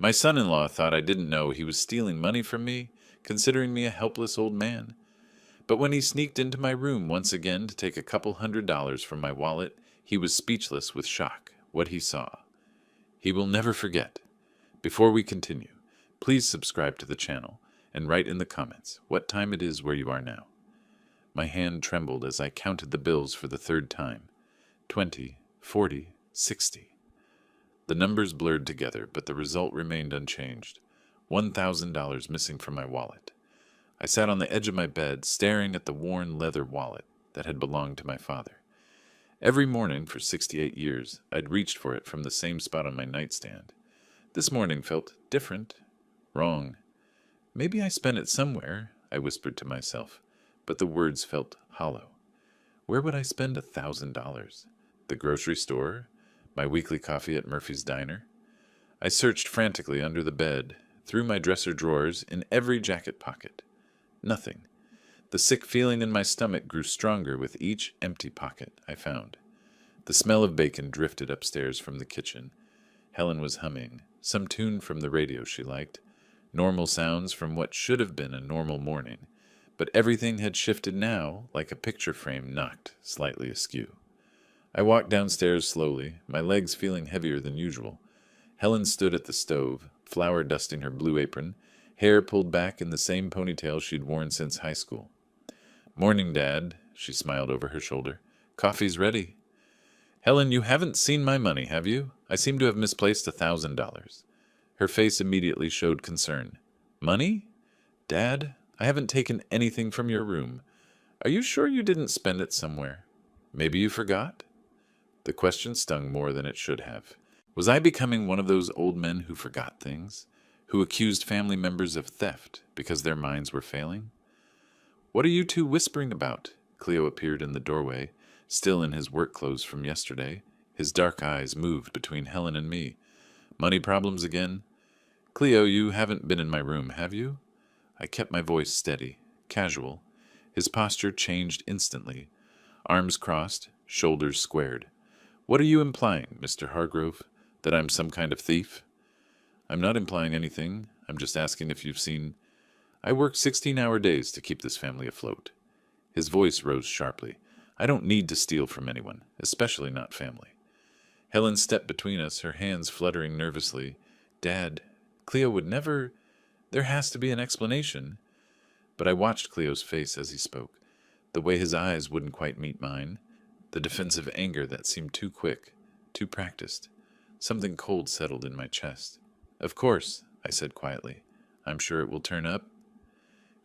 My son-in-law thought I didn't know he was stealing money from me, considering me a helpless old man. But when he sneaked into my room once again to take a couple $100 from my wallet, he was speechless with shock, what he saw. He will never forget. Before we continue, please subscribe to the channel and write in the comments what time it is where you are now. My hand trembled as I counted the bills for the third time. 20, 40, 60. The numbers blurred together, but the result remained unchanged. $1,000 missing from my wallet. I sat on the edge of my bed, staring at the worn leather wallet that had belonged to my father. Every morning for 68 years, I'd reached for it from the same spot on my nightstand. This morning felt different, wrong. Maybe I spent it somewhere, I whispered to myself, but the words felt hollow. Where would I spend $1,000? The grocery store? My weekly coffee at Murphy's Diner? I searched frantically under the bed, through my dresser drawers, in every jacket pocket. Nothing. The sick feeling in my stomach grew stronger with each empty pocket I found. The smell of bacon drifted upstairs from the kitchen. Helen was humming, some tune from the radio she liked, normal sounds from what should have been a normal morning, but everything had shifted now like a picture frame knocked slightly askew. I walked downstairs slowly, my legs feeling heavier than usual. Helen stood at the stove, flour dusting her blue apron, hair pulled back in the same ponytail she'd worn since high school. "Morning, Dad," she smiled over her shoulder. "Coffee's ready." "Helen, you haven't seen my money, have you? I seem to have misplaced $1,000. Her face immediately showed concern. "Money? Dad, I haven't taken anything from your room. Are you sure you didn't spend it somewhere? Maybe you forgot?" The question stung more than it should have. Was I becoming one of those old men who forgot things, who accused family members of theft because their minds were failing? "What are you two whispering about?" Cleo appeared in the doorway, still in his work clothes from yesterday. His dark eyes moved between Helen and me. "Money problems again?" "Cleo, you haven't been in my room, have you?" I kept my voice steady, casual. His posture changed instantly. Arms crossed, shoulders squared. "What are you implying, Mr. Hargrove? That I'm some kind of thief?" "I'm not implying anything. I'm just asking if you've seen—" "I work 16-hour days to keep this family afloat." His voice rose sharply. "I don't need to steal from anyone, especially not family." Helen stepped between us, her hands fluttering nervously. "Dad, Cleo would never— There has to be an explanation." But I watched Cleo's face as he spoke, the way his eyes wouldn't quite meet mine, the defensive anger that seemed too quick, too practiced. Something cold settled in my chest. "Of course," I said quietly. "I'm sure it will turn up."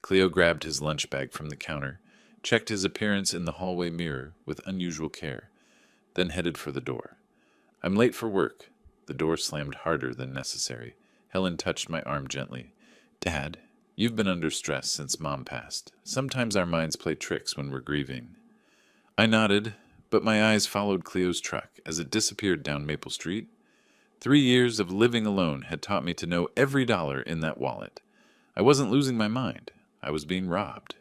Cleo grabbed his lunch bag from the counter, checked his appearance in the hallway mirror with unusual care, then headed for the door. "I'm late for work." The door slammed harder than necessary. Helen touched my arm gently. "Dad, you've been under stress since Mom passed. Sometimes our minds play tricks when we're grieving." I nodded, but my eyes followed Cleo's truck as it disappeared down Maple Street. 3 years of living alone had taught me to know every dollar in that wallet. I wasn't losing my mind. I was being robbed.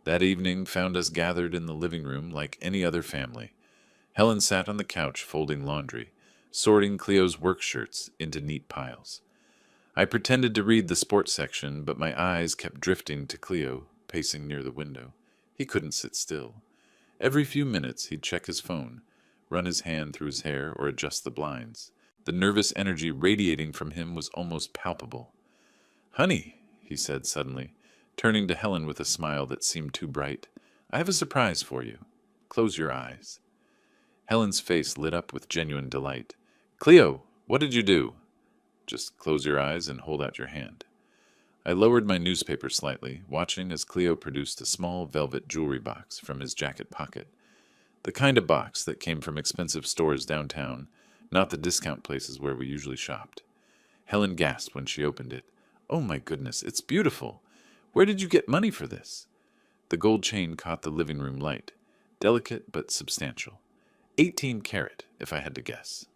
That evening found us gathered in the living room like any other family. Helen sat on the couch folding laundry, sorting Cleo's work shirts into neat piles. I pretended to read the sports section, but my eyes kept drifting to Cleo, pacing near the window. He couldn't sit still. Every few minutes he'd check his phone, run his hand through his hair, or adjust the blinds. The nervous energy radiating from him was almost palpable. "Honey," he said suddenly, turning to Helen with a smile that seemed too bright, "I have a surprise for you. Close your eyes." Helen's face lit up with genuine delight. "Cleo, what did you do?" "Just close your eyes and hold out your hand." I lowered my newspaper slightly, watching as Cleo produced a small velvet jewelry box from his jacket pocket. The kind of box that came from expensive stores downtown, not the discount places where we usually shopped. Helen gasped when she opened it. "Oh my goodness, it's beautiful. Where did you get money for this?" The gold chain caught the living room light, delicate but substantial. 18 karat, if I had to guess.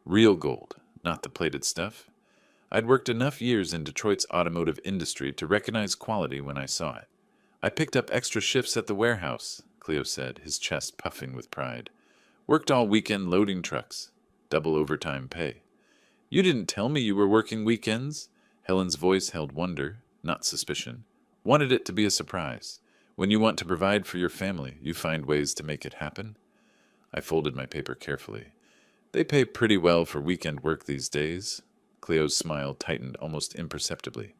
Real gold, not the plated stuff. I'd worked enough years in Detroit's automotive industry to recognize quality when I saw it. "I picked up extra shifts at the warehouse," Cleo said, his chest puffing with pride. "Worked all weekend loading trucks. Double overtime pay." You didn't tell me you were working weekends? Helen's voice held wonder, not suspicion. Wanted it to be a surprise. When you want to provide for your family, you find ways to make it happen? I folded my paper carefully. They pay pretty well for weekend work these days. Cleo's smile tightened almost imperceptibly.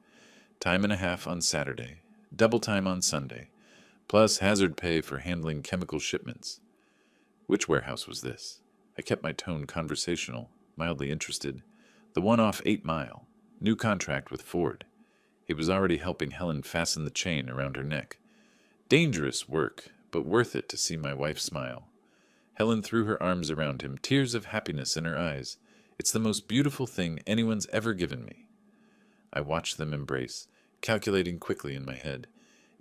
Time and a half on Saturday, double time on Sunday, plus hazard pay for handling chemical shipments. Which warehouse was this? I kept my tone conversational, mildly interested. The one off 8 Mile. New contract with Ford. He was already helping Helen fasten the chain around her neck. Dangerous work, but worth it to see my wife smile. Helen threw her arms around him, tears of happiness in her eyes. It's the most beautiful thing anyone's ever given me. I watched them embrace, calculating quickly in my head.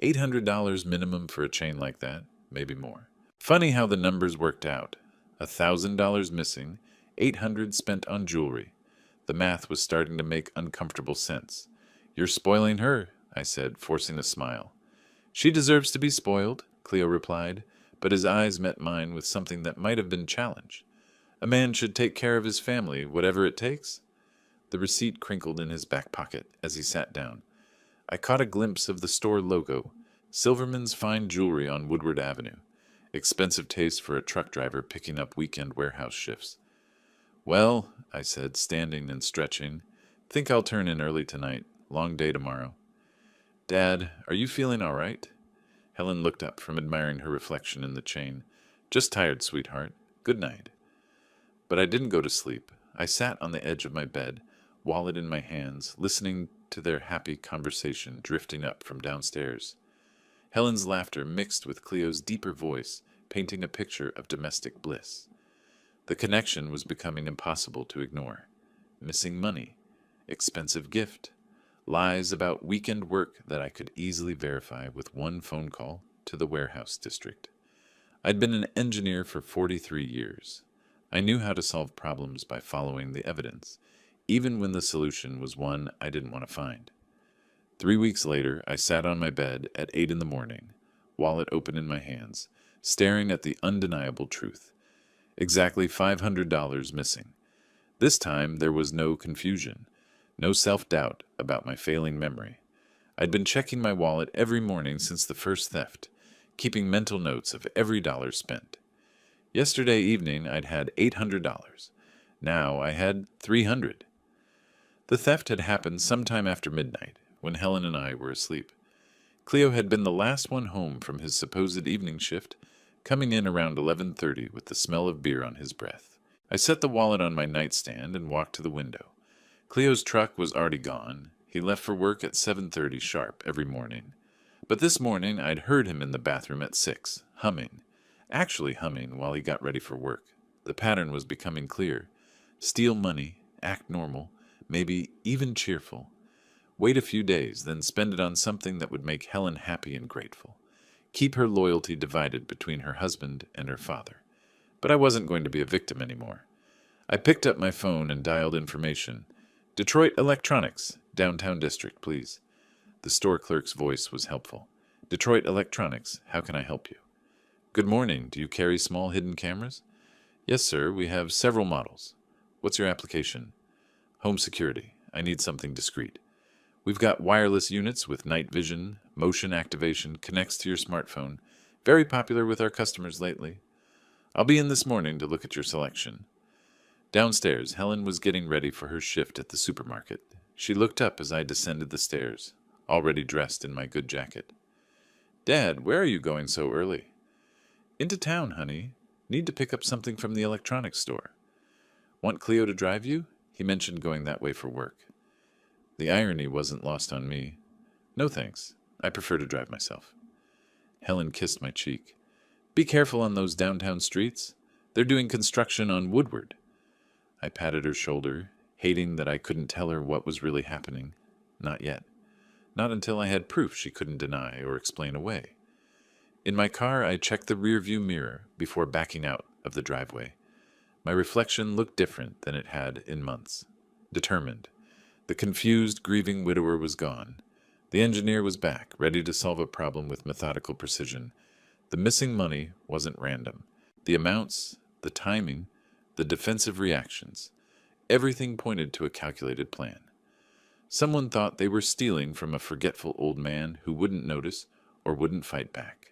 $800 minimum for a chain like that, maybe more. Funny how the numbers worked out. $1,000 missing, $800 spent on jewelry. The math was starting to make uncomfortable sense. You're spoiling her, I said, forcing a smile. She deserves to be spoiled, Cleo replied, but his eyes met mine with something that might have been challenge. A man should take care of his family, whatever it takes. The receipt crinkled in his back pocket as he sat down. I caught a glimpse of the store logo, Silverman's Fine Jewelry on Woodward Avenue. Expensive taste for a truck driver picking up weekend warehouse shifts. Well, I said, standing and stretching, think I'll turn in early tonight. Long day tomorrow. Dad, are you feeling all right? Helen looked up from admiring her reflection in the chain. Just tired, sweetheart. Good night. But I didn't go to sleep. I sat on the edge of my bed, wallet in my hands, listening to their happy conversation drifting up from downstairs. Helen's laughter mixed with Cleo's deeper voice, painting a picture of domestic bliss. The connection was becoming impossible to ignore. Missing money, expensive gift, lies about weekend work that I could easily verify with one phone call to the warehouse district. I'd been an engineer for 43 years. I knew how to solve problems by following the evidence, even when the solution was one I didn't want to find. 3 weeks later, I sat on my bed at 8 in the morning, wallet open in my hands, staring at the undeniable truth. Exactly $500 missing. This time there was no confusion, no self-doubt about my failing memory. I'd been checking my wallet every morning since the first theft, keeping mental notes of every dollar spent. Yesterday evening I'd had $800. Now I had $300. The theft had happened sometime after midnight, when Helen and I were asleep. Cleo had been the last one home from his supposed evening shift, coming in around 11:30 with the smell of beer on his breath. I set the wallet on my nightstand and walked to the window. Cleo's truck was already gone. He left for work at 7:30 sharp every morning. But this morning I'd heard him in the bathroom at 6, humming. Actually humming while he got ready for work. The pattern was becoming clear. Steal money, act normal, maybe even cheerful. Wait a few days, then spend it on something that would make Helen happy and grateful. Keep her loyalty divided between her husband and her father. But I wasn't going to be a victim anymore. I picked up my phone and dialed information. Detroit Electronics, downtown district, please. The store clerk's voice was helpful. Detroit Electronics, how can I help you? Good morning. Do you carry small hidden cameras? Yes, sir. We have several models. What's your application? Home security. I need something discreet. We've got wireless units with night vision, motion activation, connects to your smartphone. Very popular with our customers lately. I'll be in this morning to look at your selection. Downstairs, Helen was getting ready for her shift at the supermarket. She looked up as I descended the stairs, already dressed in my good jacket. Dad, where are you going so early? Into town, honey. Need to pick up something from the electronics store. Want Cleo to drive you? He mentioned going that way for work. The irony wasn't lost on me. No thanks. I prefer to drive myself. Helen kissed my cheek. Be careful on those downtown streets. They're doing construction on Woodward. I patted her shoulder, hating that I couldn't tell her what was really happening. Not yet. Not until I had proof she couldn't deny or explain away. In my car, I checked the rearview mirror before backing out of the driveway. My reflection looked different than it had in months. Determined. The confused, grieving widower was gone. The engineer was back, ready to solve a problem with methodical precision. The missing money wasn't random. The amounts, the timing, the defensive reactions. Everything pointed to a calculated plan. Someone thought they were stealing from a forgetful old man who wouldn't notice or wouldn't fight back.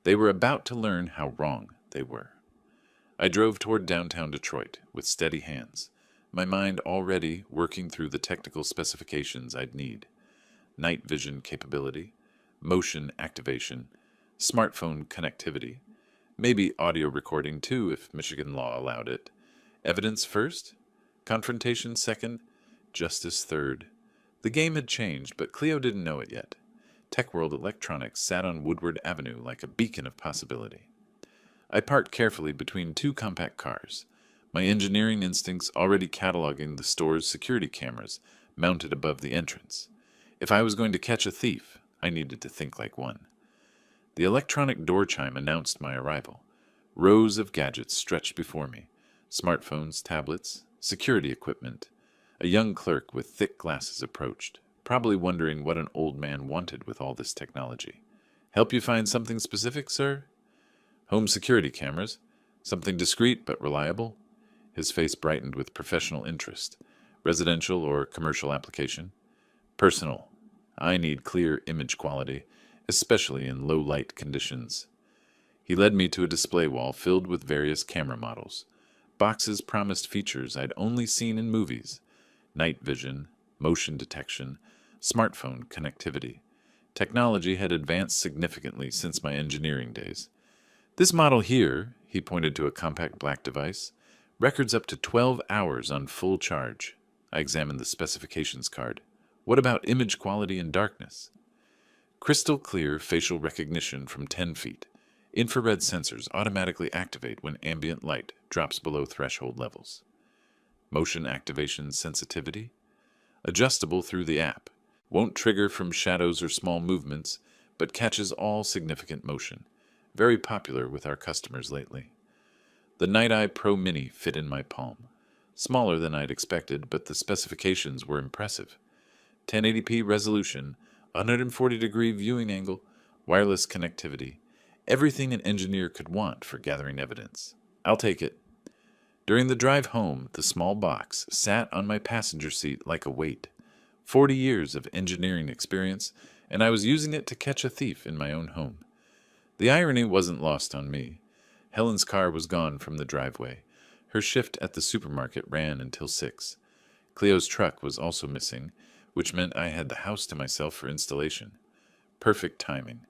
They were about to learn how wrong they were. I drove toward downtown Detroit with steady hands, my mind already working through the technical specifications I'd need. Night vision capability, motion activation, smartphone connectivity, maybe audio recording too if Michigan law allowed it. Evidence first, confrontation second, justice third. The game had changed, but Cleo didn't know it yet. Tech World Electronics sat on Woodward Avenue like a beacon of possibility. I parked carefully between two compact cars, my engineering instincts already cataloging the store's security cameras mounted above the entrance. If I was going to catch a thief, I needed to think like one. The electronic door chime announced my arrival. Rows of gadgets stretched before me. Smartphones, tablets, security equipment. A young clerk with thick glasses approached, probably wondering what an old man wanted with all this technology. Help you find something specific, sir? Home security cameras. Something discreet but reliable. His face brightened with professional interest. Residential or commercial application? Personal. I need clear image quality, especially in low light conditions. He led me to a display wall filled with various camera models. Boxes promised features I'd only seen in movies. Night vision, motion detection, smartphone connectivity. Technology had advanced significantly since my engineering days. This model here, he pointed to a compact black device, records up to 12 hours on full charge. I examined the specifications card. What about image quality in darkness? Crystal clear facial recognition from 10 feet. Infrared sensors automatically activate when ambient light drops below threshold levels. Motion activation sensitivity? Adjustable through the app. Won't trigger from shadows or small movements, but catches all significant motion. Very popular with our customers lately. The Night Eye Pro Mini fit in my palm. Smaller than I'd expected, but the specifications were impressive. 1080p resolution, 140-degree viewing angle, wireless connectivity. Everything an engineer could want for gathering evidence. I'll take it. During the drive home, the small box sat on my passenger seat like a weight. 40 years of engineering experience, and I was using it to catch a thief in my own home. The irony wasn't lost on me. Helen's car was gone from the driveway. Her shift at the supermarket ran until 6. Cleo's truck was also missing, which meant I had the house to myself for installation. Perfect timing.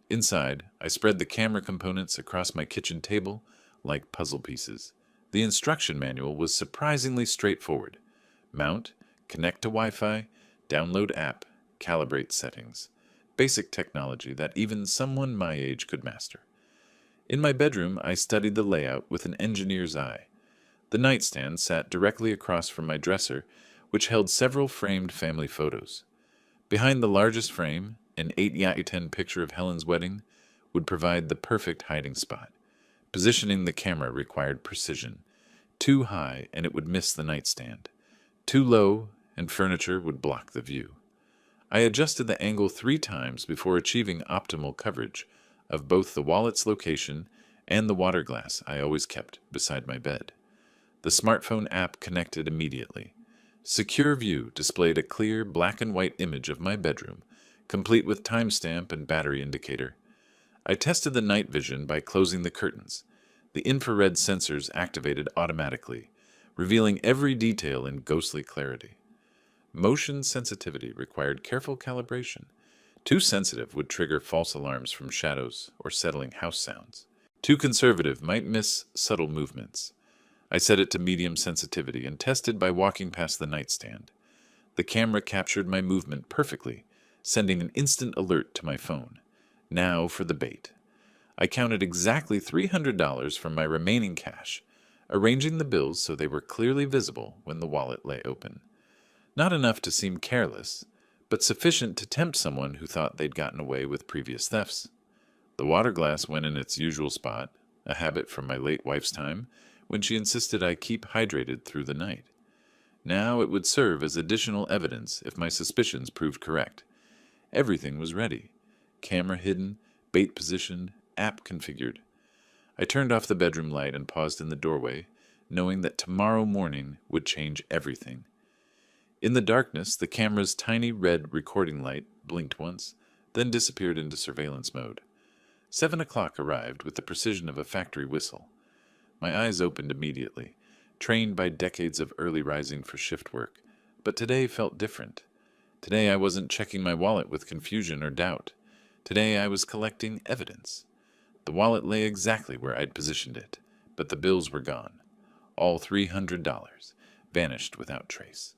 Inside, I spread the camera components across my kitchen table like puzzle pieces. The instruction manual was surprisingly straightforward. Mount, connect to Wi-Fi, download app, calibrate settings. Basic technology that even someone my age could master. In my bedroom, I studied the layout with an engineer's eye. The nightstand sat directly across from my dresser, which held several framed family photos. Behind the largest frame, an 8x10 picture of Helen's wedding would provide the perfect hiding spot. Positioning the camera required precision. Too high, and it would miss the nightstand. Too low, and furniture would block the view. I adjusted the angle 3 times before achieving optimal coverage of both the wallet's location and the water glass I always kept beside my bed. The smartphone app connected immediately. Secure View displayed a clear black and white image of my bedroom, complete with timestamp and battery indicator. I tested the night vision by closing the curtains. The infrared sensors activated automatically, revealing every detail in ghostly clarity. Motion sensitivity required careful calibration. Too sensitive would trigger false alarms from shadows or settling house sounds. Too conservative might miss subtle movements. I set it to medium sensitivity and tested by walking past the nightstand. The camera captured my movement perfectly, sending an instant alert to my phone. Now for the bait. I counted exactly $300 from my remaining cash, arranging the bills so they were clearly visible when the wallet lay open. Not enough to seem careless, but sufficient to tempt someone who thought they'd gotten away with previous thefts. The water glass went in its usual spot, a habit from my late wife's time, when she insisted I keep hydrated through the night. Now it would serve as additional evidence if my suspicions proved correct. Everything was ready. Camera hidden, bait positioned, app configured. I turned off the bedroom light and paused in the doorway, knowing that tomorrow morning would change everything. In the darkness, the camera's tiny red recording light blinked once, then disappeared into surveillance mode. 7 o'clock arrived with the precision of a factory whistle. My eyes opened immediately, trained by decades of early rising for shift work, but today felt different. Today I wasn't checking my wallet with confusion or doubt. Today I was collecting evidence. The wallet lay exactly where I'd positioned it, but the bills were gone. All $300 vanished without trace.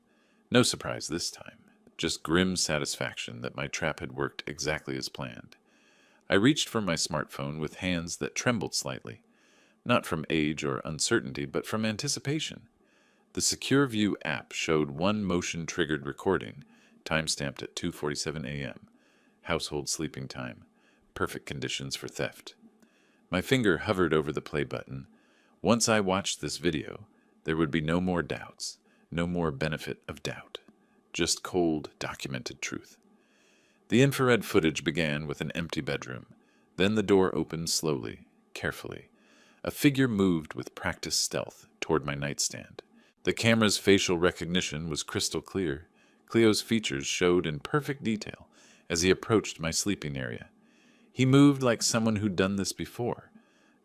No surprise this time, just grim satisfaction that my trap had worked exactly as planned. I reached for my smartphone with hands that trembled slightly, not from age or uncertainty, but from anticipation. The Secure View app showed one motion-triggered recording, timestamped at 2:47 a.m., household sleeping time, perfect conditions for theft. My finger hovered over the play button. Once I watched this video, there would be no more doubts, no more benefit of doubt, just cold, documented truth. The infrared footage began with an empty bedroom. Then the door opened slowly, carefully. A figure moved with practiced stealth toward my nightstand. The camera's facial recognition was crystal clear. Cleo's features showed in perfect detail as he approached my sleeping area. He moved like someone who'd done this before.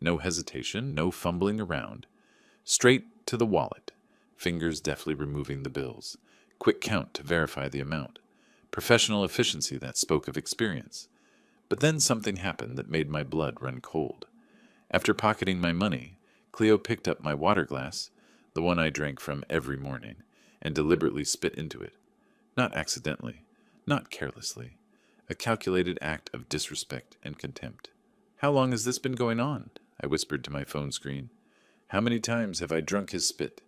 No hesitation, no fumbling around. Straight to the wallet, fingers deftly removing the bills. Quick count to verify the amount. Professional efficiency that spoke of experience. But then something happened that made my blood run cold. After pocketing my money, Cleo picked up my water glass, the one I drank from every morning, and deliberately spit into it. Not accidentally, not carelessly. A calculated act of disrespect and contempt. "How long has this been going on?" I whispered to my phone screen. "How many times have I drunk his spit?"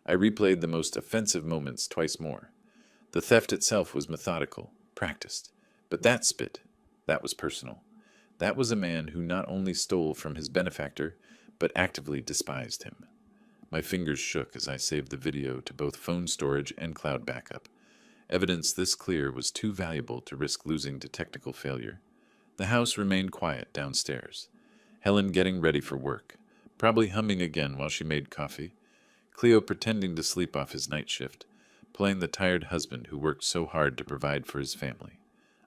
I replayed the most offensive moments twice more. The theft itself was methodical, practiced. But that spit, that was personal. That was a man who not only stole from his benefactor, but actively despised him. My fingers shook as I saved the video to both phone storage and cloud backup. Evidence this clear was too valuable to risk losing to technical failure. The house remained quiet downstairs. Helen getting ready for work, probably humming again while she made coffee. Cleo pretending to sleep off his night shift, playing the tired husband who worked so hard to provide for his family.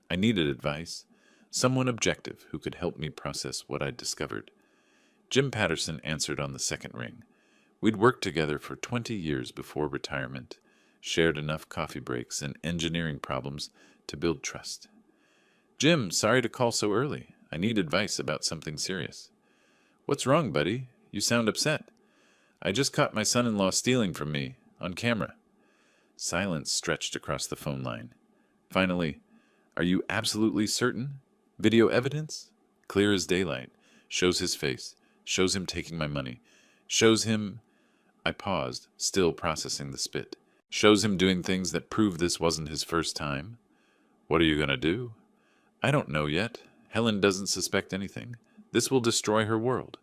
I needed advice, someone objective who could help me process what I'd discovered. Jim Patterson answered on the second ring. We'd worked together for 20 years before retirement, shared enough coffee breaks and engineering problems to build trust. "Jim, sorry to call so early. I need advice about something serious." "What's wrong, buddy? You sound upset." "I just caught my son-in-law stealing from me, on camera." Silence stretched across the phone line. Finally, "Are you absolutely certain? Video evidence? Clear as daylight. Shows his face. Shows him taking my money. Shows him—" I paused, still processing the spit. "Shows him doing things that prove this wasn't his first time." "What are you going to do?" "I don't know yet. Helen doesn't suspect anything. This will destroy her world."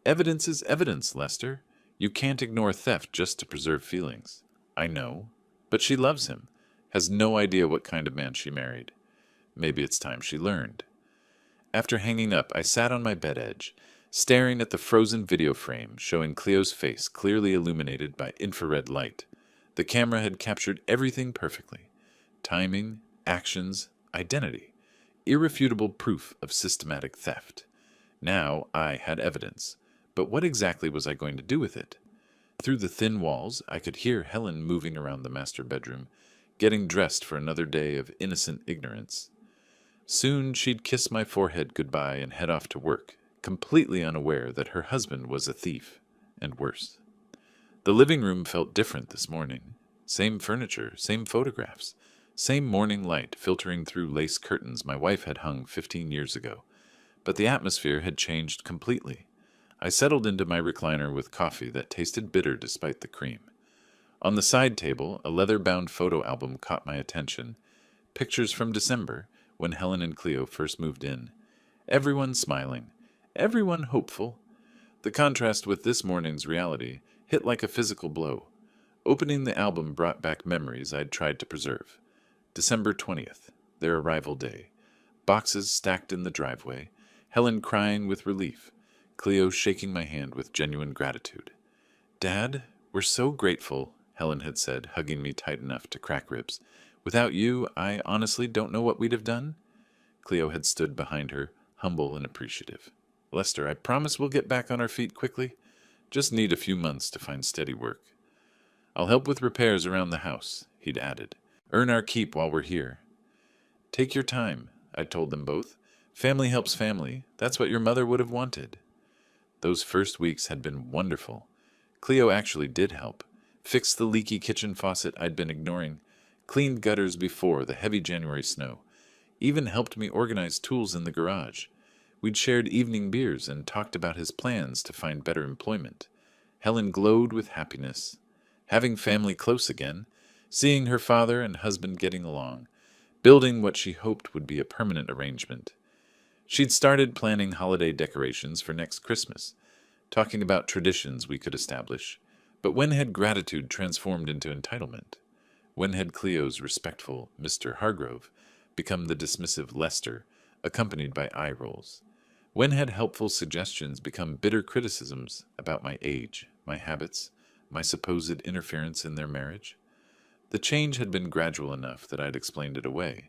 "Evidence is evidence, Lester. You can't ignore theft just to preserve feelings." "I know. But she loves him. Has no idea what kind of man she married. Maybe it's time she learned." After hanging up, I sat on my bed edge, staring at the frozen video frame showing Cleo's face clearly illuminated by infrared light. The camera had captured everything perfectly. Timing, actions, identity. Irrefutable proof of systematic theft. Now I had evidence. But what exactly was I going to do with it? Through the thin walls, I could hear Helen moving around the master bedroom, getting dressed for another day of innocent ignorance. Soon she'd kiss my forehead goodbye and head off to work, completely unaware that her husband was a thief, and worse. The living room felt different this morning. Same furniture, same photographs, same morning light filtering through lace curtains my wife had hung 15 years ago. But the atmosphere had changed completely. I settled into my recliner with coffee that tasted bitter despite the cream. On the side table, a leather-bound photo album caught my attention. Pictures from December, when Helen and Cleo first moved in. Everyone smiling. Everyone hopeful. The contrast with this morning's reality hit like a physical blow. Opening the album brought back memories I'd tried to preserve. December 20th, their arrival day. Boxes stacked in the driveway. Helen crying with relief. Cleo shaking my hand with genuine gratitude. Dad, we're so grateful, Helen had said, hugging me tight enough to crack ribs. Without you, I honestly don't know what we'd have done. Cleo had stood behind her, humble and appreciative. Lester, I promise we'll get back on our feet quickly. Just need a few months to find steady work. I'll help with repairs around the house, he'd added. Earn our keep while we're here. Take your time, I told them both. Family helps family. That's what your mother would have wanted. Those first weeks had been wonderful. Cleo actually did help. Fixed the leaky kitchen faucet I'd been ignoring. Cleaned gutters before the heavy January snow. Even helped me organize tools in the garage. We'd shared evening beers and talked about his plans to find better employment. Helen glowed with happiness. Having family close again, seeing her father and husband getting along, building what she hoped would be a permanent arrangement. She'd started planning holiday decorations for next Christmas, talking about traditions we could establish. But when had gratitude transformed into entitlement? When had Cleo's respectful Mr. Hargrove become the dismissive Lester, accompanied by eye rolls? When had helpful suggestions become bitter criticisms about my age, my habits, my supposed interference in their marriage? The change had been gradual enough that I'd explained it away.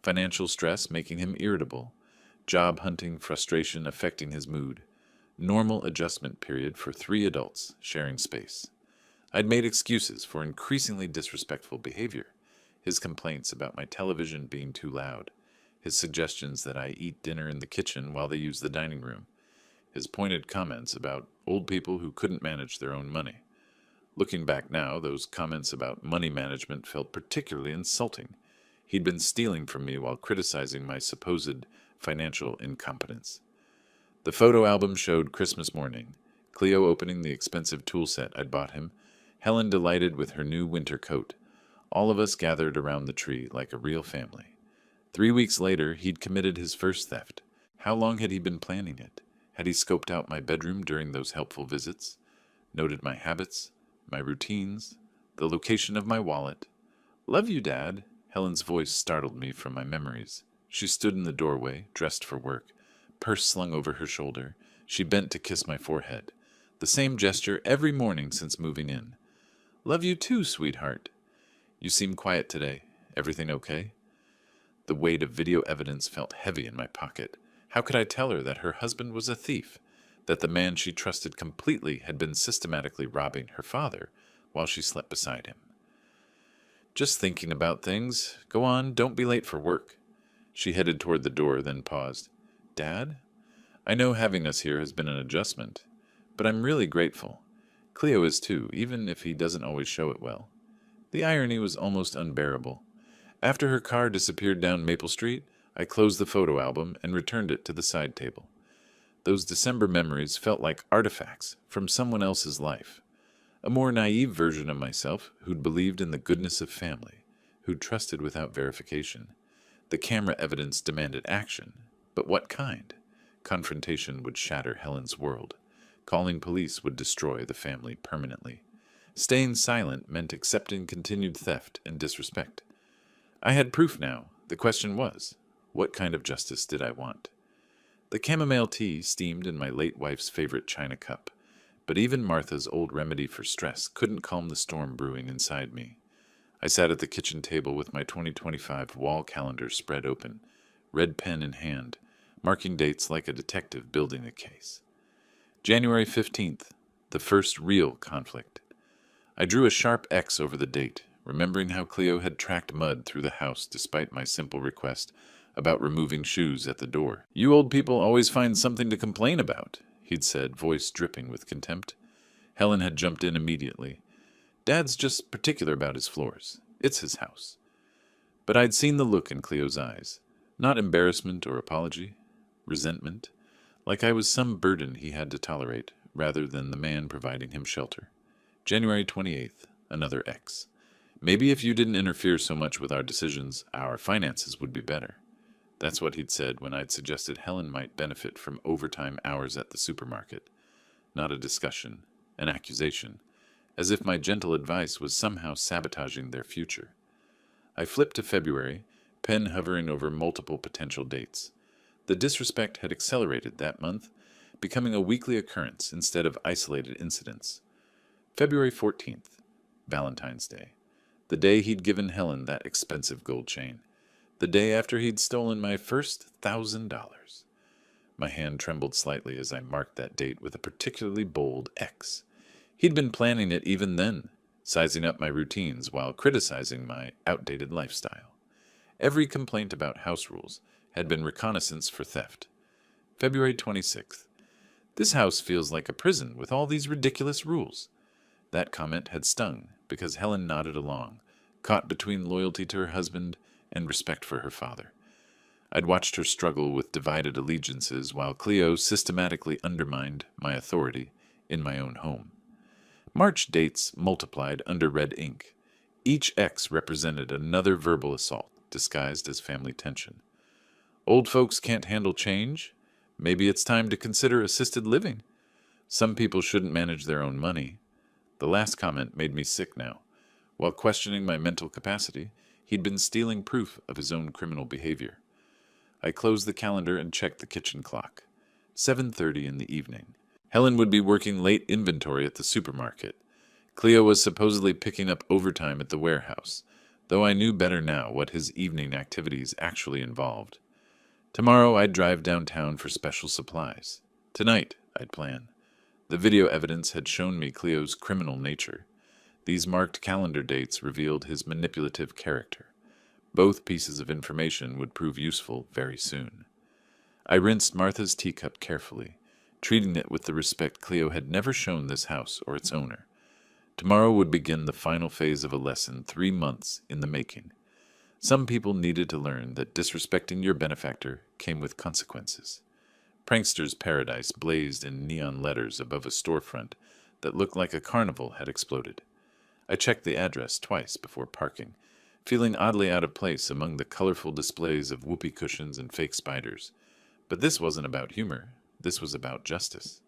Financial stress making him irritable, job hunting frustration affecting his mood, normal adjustment period for 3 adults sharing space. I'd made excuses for increasingly disrespectful behavior, his complaints about my television being too loud, his suggestions that I eat dinner in the kitchen while they use the dining room, his pointed comments about old people who couldn't manage their own money. Looking back now, those comments about money management felt particularly insulting. He'd been stealing from me while criticizing my supposed financial incompetence. The photo album showed Christmas morning, Cleo opening the expensive tool set I'd bought him, Helen delighted with her new winter coat. All of us gathered around the tree like a real family. 3 weeks later, he'd committed his first theft. How long had he been planning it? Had he scoped out my bedroom during those helpful visits? Noted my habits, my routines, the location of my wallet? Love you, Dad. Helen's voice startled me from my memories. She stood in the doorway, dressed for work, purse slung over her shoulder. She bent to kiss my forehead. The same gesture every morning since moving in. Love you too, sweetheart. You seem quiet today. Everything okay? The weight of video evidence felt heavy in my pocket. How could I tell her that her husband was a thief? That the man she trusted completely had been systematically robbing her father while she slept beside him? Just thinking about things. Go on, don't be late for work. She headed toward the door, then paused. Dad? I know having us here has been an adjustment, but I'm really grateful. Cleo is too, even if he doesn't always show it well. The irony was almost unbearable. After her car disappeared down Maple Street, I closed the photo album and returned it to the side table. Those December memories felt like artifacts from someone else's life. A more naive version of myself who'd believed in the goodness of family, who'd trusted without verification. The camera evidence demanded action, but what kind? Confrontation would shatter Helen's world. Calling police would destroy the family permanently. Staying silent meant accepting continued theft and disrespect. I had proof now. The question was, what kind of justice did I want? The chamomile tea steamed in my late wife's favorite china cup, but even Martha's old remedy for stress couldn't calm the storm brewing inside me. I sat at the kitchen table with my 2025 wall calendar spread open, red pen in hand, marking dates like a detective building a case. January 15th, the first real conflict. I drew a sharp X over the date, remembering how Cleo had tracked mud through the house despite my simple request about removing shoes at the door. You old people always find something to complain about, he'd said, voice dripping with contempt. Helen had jumped in immediately. Dad's just particular about his floors. It's his house. But I'd seen the look in Cleo's eyes. Not embarrassment or apology. Resentment. Like I was some burden he had to tolerate, rather than the man providing him shelter. January 28th, another X. Maybe if you didn't interfere so much with our decisions, our finances would be better. That's what he'd said when I'd suggested Helen might benefit from overtime hours at the supermarket. Not a discussion, an accusation, as if my gentle advice was somehow sabotaging their future. I flipped to February, pen hovering over multiple potential dates. The disrespect had accelerated that month, becoming a weekly occurrence instead of isolated incidents. February 14th, Valentine's Day. The day he'd given Helen that expensive gold chain. The day after he'd stolen my first $1,000. My hand trembled slightly as I marked that date with a particularly bold X. He'd been planning it even then, sizing up my routines while criticizing my outdated lifestyle. Every complaint about house rules had been reconnaissance for theft. February 26th. This house feels like a prison with all these ridiculous rules. That comment had stung because Helen nodded along, caught between loyalty to her husband and respect for her father. I'd watched her struggle with divided allegiances while Cleo systematically undermined my authority in my own home. March dates multiplied under red ink. Each X represented another verbal assault disguised as family tension. Old folks can't handle change? Maybe it's time to consider assisted living. Some people shouldn't manage their own money. The last comment made me sick now. While questioning my mental capacity, he'd been stealing proof of his own criminal behavior. I closed the calendar and checked the kitchen clock. 7:30 in the evening. Helen would be working late inventory at the supermarket. Cleo was supposedly picking up overtime at the warehouse, though I knew better now what his evening activities actually involved. Tomorrow I'd drive downtown for special supplies. Tonight, I'd plan. The video evidence had shown me Cleo's criminal nature. These marked calendar dates revealed his manipulative character. Both pieces of information would prove useful very soon. I rinsed Martha's teacup carefully, treating it with the respect Cleo had never shown this house or its owner. Tomorrow would begin the final phase of a lesson 3 months in the making. Some people needed to learn that disrespecting your benefactor came with consequences. Prankster's Paradise blazed in neon letters above a storefront that looked like a carnival had exploded. I checked the address twice before parking, feeling oddly out of place among the colorful displays of whoopee cushions and fake spiders. But this wasn't about humor. This was about justice.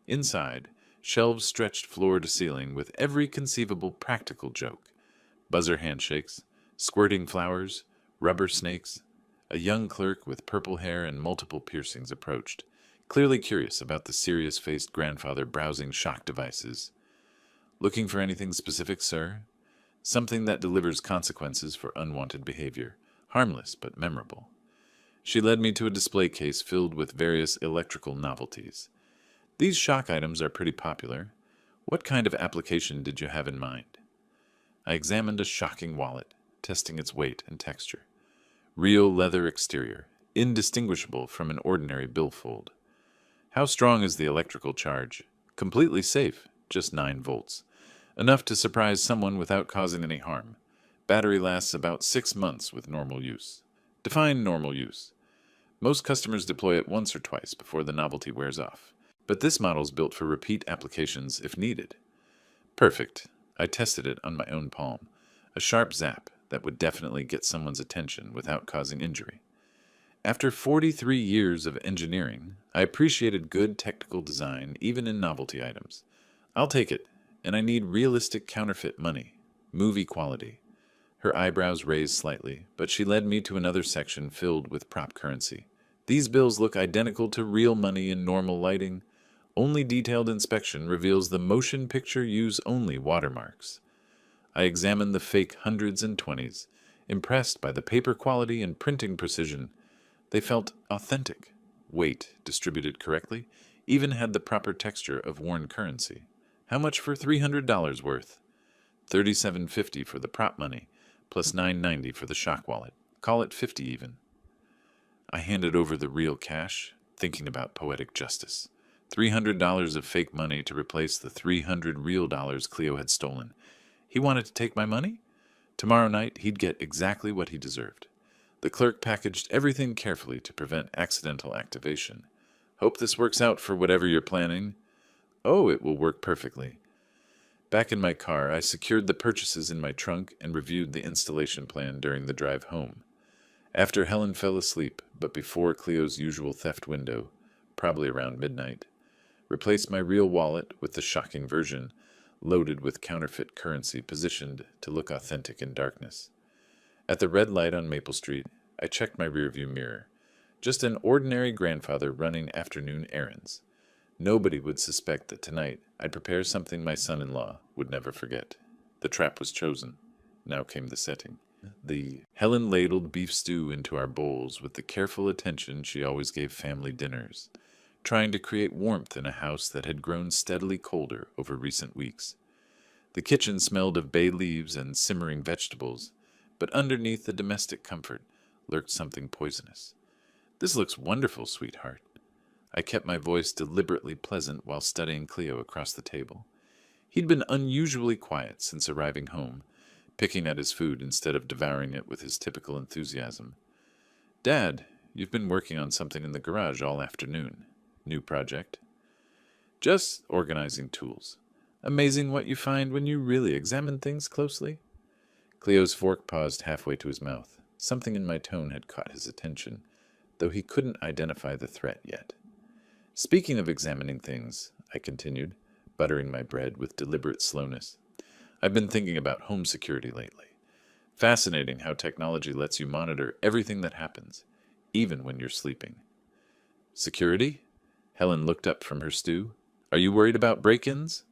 Inside, shelves stretched floor to ceiling with every conceivable practical joke. Buzzer handshakes, squirting flowers, rubber snakes. A young clerk with purple hair and multiple piercings approached, clearly curious about the serious-faced grandfather browsing shock devices. "Looking for anything specific, sir?" "Something that delivers consequences for unwanted behavior. Harmless but memorable." She led me to a display case filled with various electrical novelties. "These shock items are pretty popular. What kind of application did you have in mind?" I examined a shocking wallet, testing its weight and texture. Real leather exterior, indistinguishable from an ordinary billfold. "How strong is the electrical charge?" "Completely safe, just 9 volts. Enough to surprise someone without causing any harm. Battery lasts about 6 months with normal use." "Define normal use." "Most customers deploy it once or twice before the novelty wears off. But this model's built for repeat applications if needed." "Perfect." I tested it on my own palm. A sharp zap that would definitely get someone's attention without causing injury. After 43 years of engineering, I appreciated good technical design even in novelty items. "I'll take it, and I need realistic counterfeit money. Movie quality." Her eyebrows raised slightly, but she led me to another section filled with prop currency. "These bills look identical to real money in normal lighting. Only detailed inspection reveals the motion picture use only watermarks." I examined the fake hundreds and 20s, impressed by the paper quality and printing precision. They felt authentic. Weight, distributed correctly, even had the proper texture of worn currency. "How much for $300 worth?" $37.50 for the prop money, plus $9.90 for the shock wallet. Call it $50 even. I handed over the real cash, thinking about poetic justice. $300 of fake money to replace the 300 real dollars Cleo had stolen. He wanted to take my money? Tomorrow night he'd get exactly what he deserved. The clerk packaged everything carefully to prevent accidental activation. "Hope this works out for whatever you're planning." "Oh, it will work perfectly." Back in my car, I secured the purchases in my trunk and reviewed the installation plan during the drive home. After Helen fell asleep, but before Cleo's usual theft window, probably around midnight, replaced my real wallet with the shocking version, loaded with counterfeit currency positioned to look authentic in darkness. At the red light on Maple Street, I checked my rearview mirror. Just an ordinary grandfather running afternoon errands. Nobody would suspect that tonight I'd prepare something my son-in-law would never forget. The trap was chosen. Now came the setting. Helen ladled beef stew into our bowls with the careful attention she always gave family dinners, trying to create warmth in a house that had grown steadily colder over recent weeks. The kitchen smelled of bay leaves and simmering vegetables, but underneath the domestic comfort lurked something poisonous. "This looks wonderful, sweetheart." I kept my voice deliberately pleasant while studying Cleo across the table. He'd been unusually quiet since arriving home, picking at his food instead of devouring it with his typical enthusiasm. "Dad, you've been working on something in the garage all afternoon. New project?" "Just organizing tools. Amazing what you find when you really examine things closely." Cleo's fork paused halfway to his mouth. Something in my tone had caught his attention, though he couldn't identify the threat yet. "Speaking of examining things," I continued, buttering my bread with deliberate slowness, "I've been thinking about home security lately. Fascinating how technology lets you monitor everything that happens, even when you're sleeping." "Security?" Helen looked up from her stew. "Are you worried about break-ins?"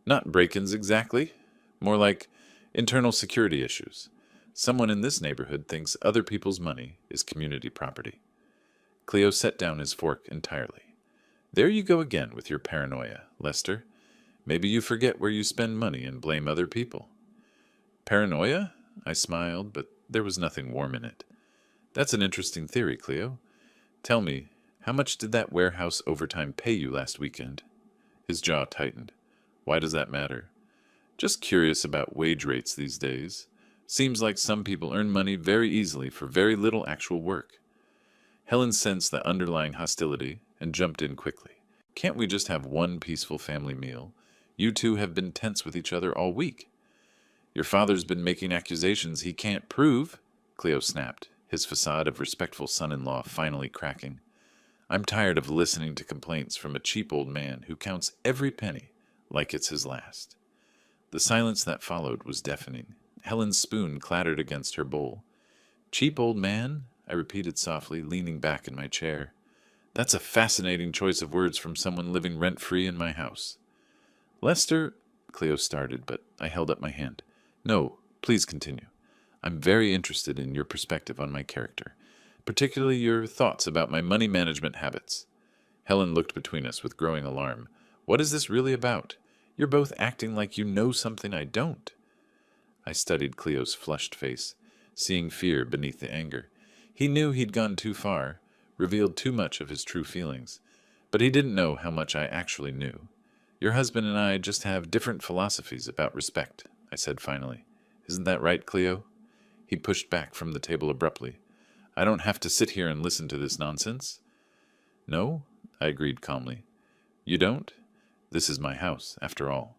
"Not break-ins exactly. More like internal security issues. Someone in this neighborhood thinks other people's money is community property." Cleo set down his fork entirely. "There you go again with your paranoia, Lester. Maybe you forget where you spend money and blame other people." "Paranoia?" I smiled, but there was nothing warm in it. "That's an interesting theory, Cleo. Tell me, how much did that warehouse overtime pay you last weekend?" His jaw tightened. "Why does that matter?" "Just curious about wage rates these days. Seems like some people earn money very easily for very little actual work." Helen sensed the underlying hostility and jumped in quickly. "Can't we just have one peaceful family meal? You two have been tense with each other all week." "Your father's been making accusations he can't prove," Cleo snapped, his facade of respectful son-in-law finally cracking. "I'm tired of listening to complaints from a cheap old man who counts every penny like it's his last." The silence that followed was deafening. Helen's spoon clattered against her bowl. "Cheap old man?" I repeated softly, leaning back in my chair. "That's a fascinating choice of words from someone living rent-free in my house." "Lester," Cleo started, but I held up my hand. "No, please continue. I'm very interested in your perspective on my character, particularly your thoughts about my money management habits." Helen looked between us with growing alarm. "What is this really about? You're both acting like you know something I don't." I studied Cleo's flushed face, seeing fear beneath the anger. He knew he'd gone too far, revealed too much of his true feelings, but he didn't know how much I actually knew. "Your husband and I just have different philosophies about respect," I said finally. "Isn't that right, Cleo?" He pushed back from the table abruptly. "I don't have to sit here and listen to this nonsense." "No," I agreed calmly. "You don't? This is my house, after all."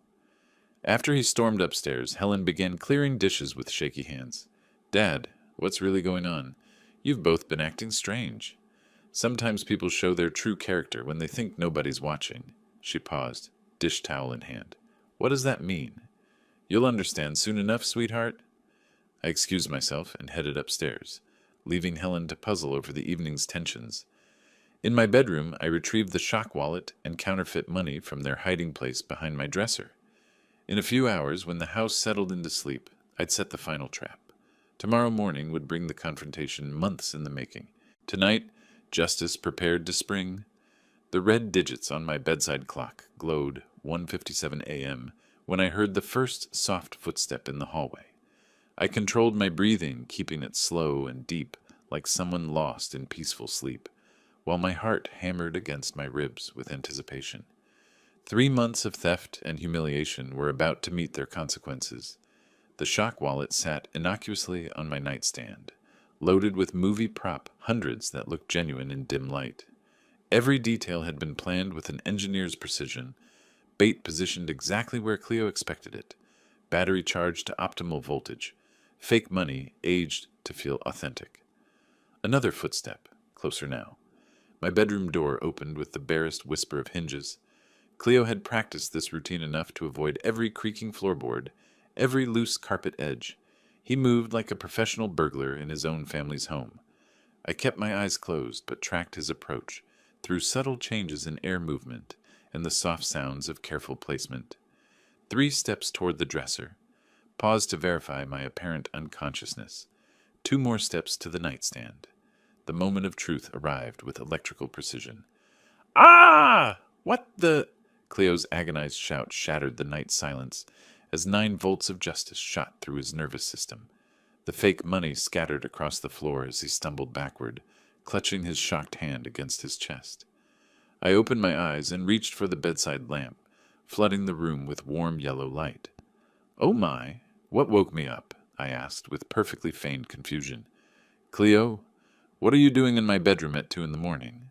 After he stormed upstairs, Helen began clearing dishes with shaky hands. "Dad, what's really going on? You've both been acting strange. Sometimes people show their true character when they think nobody's watching." She paused, dish towel in hand. "What does that mean?" "You'll understand soon enough, sweetheart." I excused myself and headed upstairs, leaving Helen to puzzle over the evening's tensions. In my bedroom, I retrieved the shock wallet and counterfeit money from their hiding place behind my dresser. In a few hours, when the house settled into sleep, I'd set the final trap. Tomorrow morning would bring the confrontation months in the making. Tonight, justice prepared to spring. The red digits on my bedside clock glowed 1:57 a.m. when I heard the first soft footstep in the hallway. I controlled my breathing, keeping it slow and deep, like someone lost in peaceful sleep, while my heart hammered against my ribs with anticipation. 3 months of theft and humiliation were about to meet their consequences. The shock wallet sat innocuously on my nightstand, loaded with movie prop hundreds that looked genuine in dim light. Every detail had been planned with an engineer's precision, bait positioned exactly where Cleo expected it, battery charged to optimal voltage, fake money aged to feel authentic. Another footstep, closer now. My bedroom door opened with the barest whisper of hinges. Cleo had practiced this routine enough to avoid every creaking floorboard, every loose carpet edge. He moved like a professional burglar in his own family's home. I kept my eyes closed, but tracked his approach, through subtle changes in air movement and the soft sounds of careful placement. 3 steps toward the dresser. Pause to verify my apparent unconsciousness. 2 more steps to the nightstand. The moment of truth arrived with electrical precision. Ah! What the... Cleo's agonized shout shattered the night silence as 9 volts of justice shot through his nervous system. The fake money scattered across the floor as he stumbled backward, clutching his shocked hand against his chest. I opened my eyes and reached for the bedside lamp, flooding the room with warm yellow light. "Oh my, what woke me up?" I asked with perfectly feigned confusion. "Cleo, what are you doing in my bedroom at 2 in the morning?"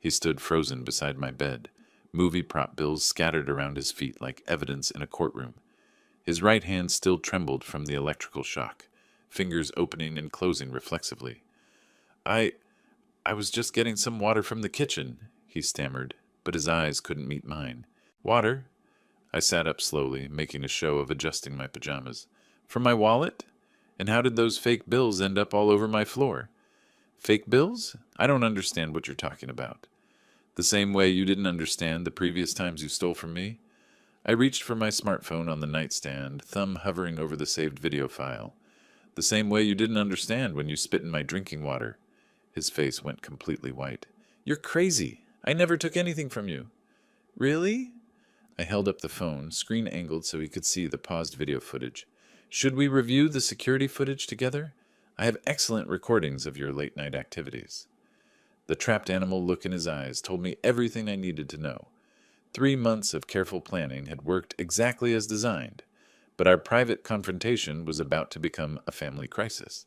He stood frozen beside my bed, movie prop bills scattered around his feet like evidence in a courtroom. His right hand still trembled from the electrical shock, fingers opening and closing reflexively. I was just getting some water from the kitchen," he stammered, but his eyes couldn't meet mine. "Water?" I sat up slowly, making a show of adjusting my pajamas. "From my wallet? And how did those fake bills end up all over my floor?" "Fake bills? I don't understand what you're talking about." "The same way you didn't understand the previous times you stole from me?" I reached for my smartphone on the nightstand, thumb hovering over the saved video file. "The same way you didn't understand when you spit in my drinking water." His face went completely white. "You're crazy. I never took anything from you." "Really?" I held up the phone, screen angled so he could see the paused video footage. "Should we review the security footage together? I have excellent recordings of your late-night activities." The trapped animal look in his eyes told me everything I needed to know. 3 months of careful planning had worked exactly as designed, but our private confrontation was about to become a family crisis.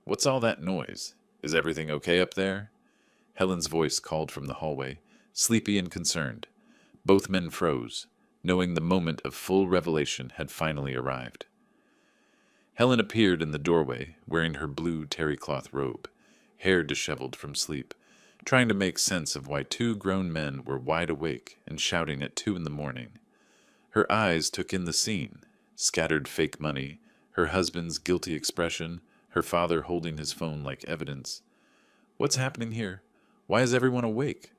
"What's all that noise? Is everything okay up there?" Helen's voice called from the hallway, sleepy and concerned. Both men froze, knowing the moment of full revelation had finally arrived. Helen appeared in the doorway, wearing her blue terry cloth robe, hair disheveled from sleep, trying to make sense of why 2 grown men were wide awake and shouting at 2 in the morning. Her eyes took in the scene, scattered fake money, her husband's guilty expression, her father holding his phone like evidence. "What's happening here? Why is everyone awake?"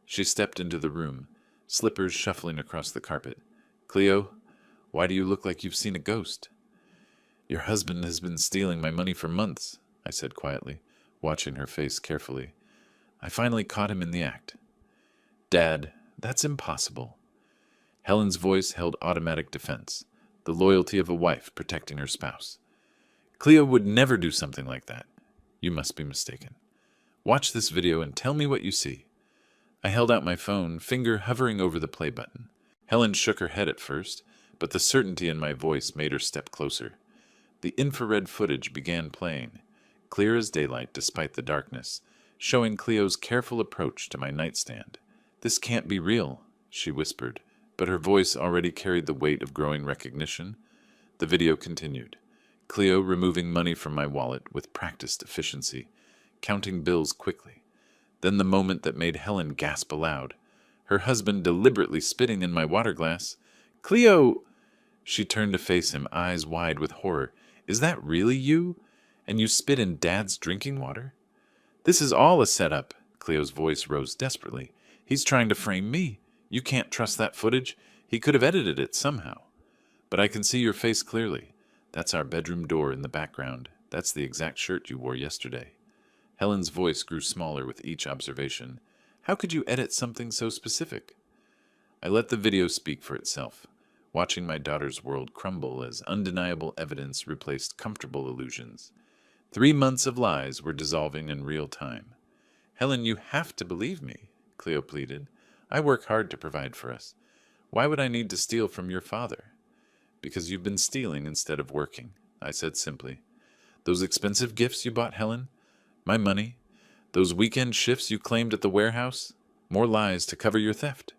She stepped into the room, slippers shuffling across the carpet. "Cleo, why do you look like you've seen a ghost?" "Your husband has been stealing my money for months," I said quietly, watching her face carefully. "I finally caught him in the act." "Dad, that's impossible." Helen's voice held automatic defense, the loyalty of a wife protecting her spouse. "Cleo would never do something like that. You must be mistaken. Watch this video and tell me what you see." I held out my phone, finger hovering over the play button. Helen shook her head at first, but the certainty in my voice made her step closer. The infrared footage began playing, clear as daylight despite the darkness, showing Cleo's careful approach to my nightstand. "This can't be real," she whispered, but her voice already carried the weight of growing recognition. The video continued. Cleo removing money from my wallet with practiced efficiency, counting bills quickly. Then the moment that made Helen gasp aloud. Her husband deliberately spitting in my water glass. "Cleo!" She turned to face him, eyes wide with horror. "Is that really you? And you spit in Dad's drinking water?" "This is all a setup." Cleo's voice rose desperately. "He's trying to frame me. You can't trust that footage. He could have edited it somehow. But I can see your face clearly. That's our bedroom door in the background. That's the exact shirt you wore yesterday." Helen's voice grew smaller with each observation. "How could you edit something so specific?" I let the video speak for itself, watching my daughter's world crumble as undeniable evidence replaced comfortable illusions. 3 months of lies were dissolving in real time. "Helen, you have to believe me," Cleo pleaded. "I work hard to provide for us. Why would I need to steal from your father?" "Because you've been stealing instead of working," I said simply. "Those expensive gifts you bought Helen? My money? Those weekend shifts you claimed at the warehouse? More lies to cover your theft."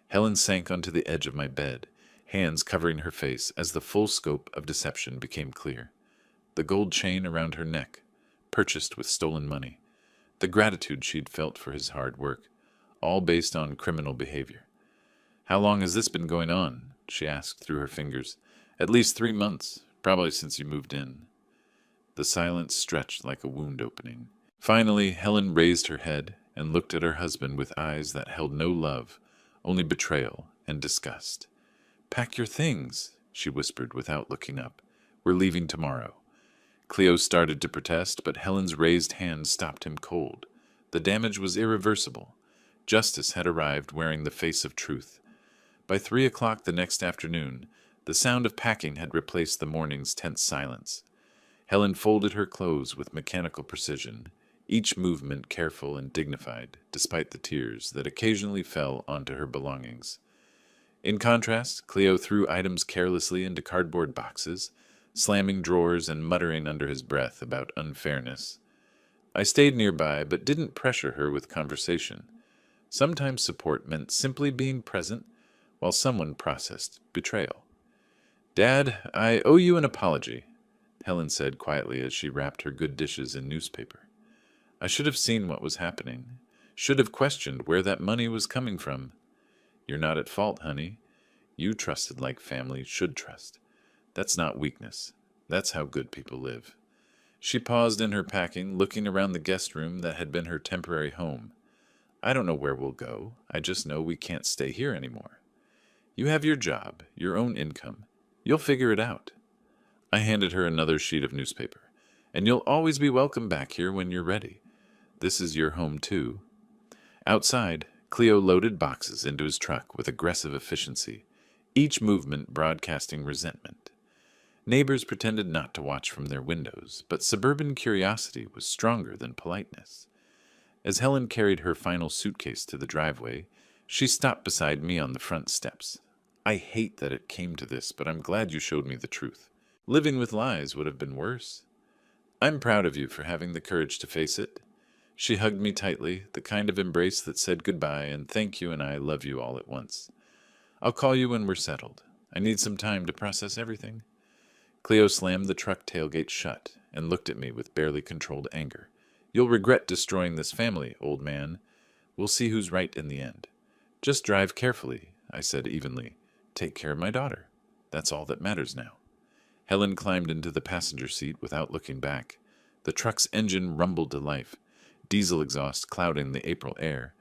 Helen sank onto the edge of my bed, hands covering her face as the full scope of deception became clear. The gold chain around her neck, purchased with stolen money. The gratitude she'd felt for his hard work, all based on criminal behavior. "How long has this been going on?" she asked through her fingers. "At least 3 months, probably since you moved in." The silence stretched like a wound opening. Finally, Helen raised her head, and looked at her husband with eyes that held no love, only betrayal and disgust. "Pack your things," she whispered without looking up. "We're leaving tomorrow." Cleo started to protest, but Helen's raised hand stopped him cold. The damage was irreversible. Justice had arrived wearing the face of truth. By 3 o'clock the next afternoon, the sound of packing had replaced the morning's tense silence. Helen folded her clothes with mechanical precision, each movement careful and dignified, despite the tears that occasionally fell onto her belongings. In contrast, Cleo threw items carelessly into cardboard boxes, slamming drawers and muttering under his breath about unfairness. I stayed nearby, but didn't pressure her with conversation. Sometimes support meant simply being present while someone processed betrayal. "Dad, I owe you an apology," Helen said quietly as she wrapped her good dishes in newspaper. "I should have seen what was happening, should have questioned where that money was coming from. You're not at fault, honey. You trusted like family should trust. That's not weakness. That's how good people live." She paused in her packing, looking around the guest room that had been her temporary home. "I don't know where we'll go. I just know we can't stay here anymore. You have your job, your own income. You'll figure it out." I handed her another sheet of newspaper. "And you'll always be welcome back here when you're ready. This is your home, too." Outside, Cleo loaded boxes into his truck with aggressive efficiency, each movement broadcasting resentment. Neighbors pretended not to watch from their windows, but suburban curiosity was stronger than politeness. As Helen carried her final suitcase to the driveway, she stopped beside me on the front steps. "I hate that it came to this, but I'm glad you showed me the truth. Living with lies would have been worse. I'm proud of you for having the courage to face it." She hugged me tightly, the kind of embrace that said goodbye and thank you and I love you all at once. "I'll call you when we're settled. I need some time to process everything." Cleo slammed the truck tailgate shut and looked at me with barely controlled anger. "You'll regret destroying this family, old man. We'll see who's right in the end." "Just drive carefully," I said evenly. "Take care of my daughter. That's all that matters now." Helen climbed into the passenger seat without looking back. The truck's engine rumbled to life, diesel exhaust clouding the April air.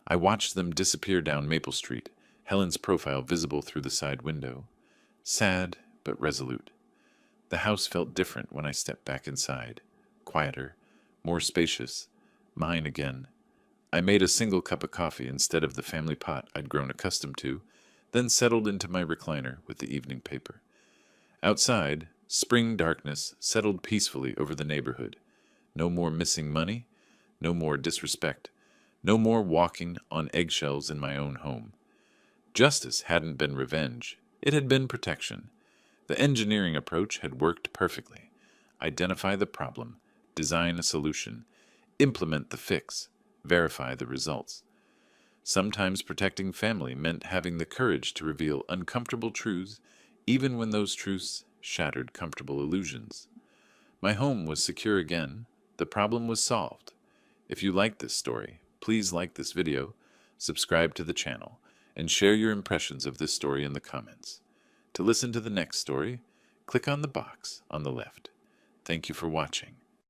I watched them disappear down Maple Street, Helen's profile visible through the side window. Sad, but resolute. The house felt different when I stepped back inside. Quieter, more spacious, mine again. I made a single cup of coffee instead of the family pot I'd grown accustomed to, then settled into my recliner with the evening paper. Outside, spring darkness settled peacefully over the neighborhood. No more missing money, no more disrespect, no more walking on eggshells in my own home. Justice hadn't been revenge, it had been protection. The engineering approach had worked perfectly. Identify the problem, design a solution, implement the fix, verify the results. Sometimes protecting family meant having the courage to reveal uncomfortable truths, even when those truths shattered comfortable illusions. My home was secure again. The problem was solved. If you liked this story, please like this video, subscribe to the channel, and share your impressions of this story in the comments. To listen to the next story, click on the box on the left. Thank you for watching.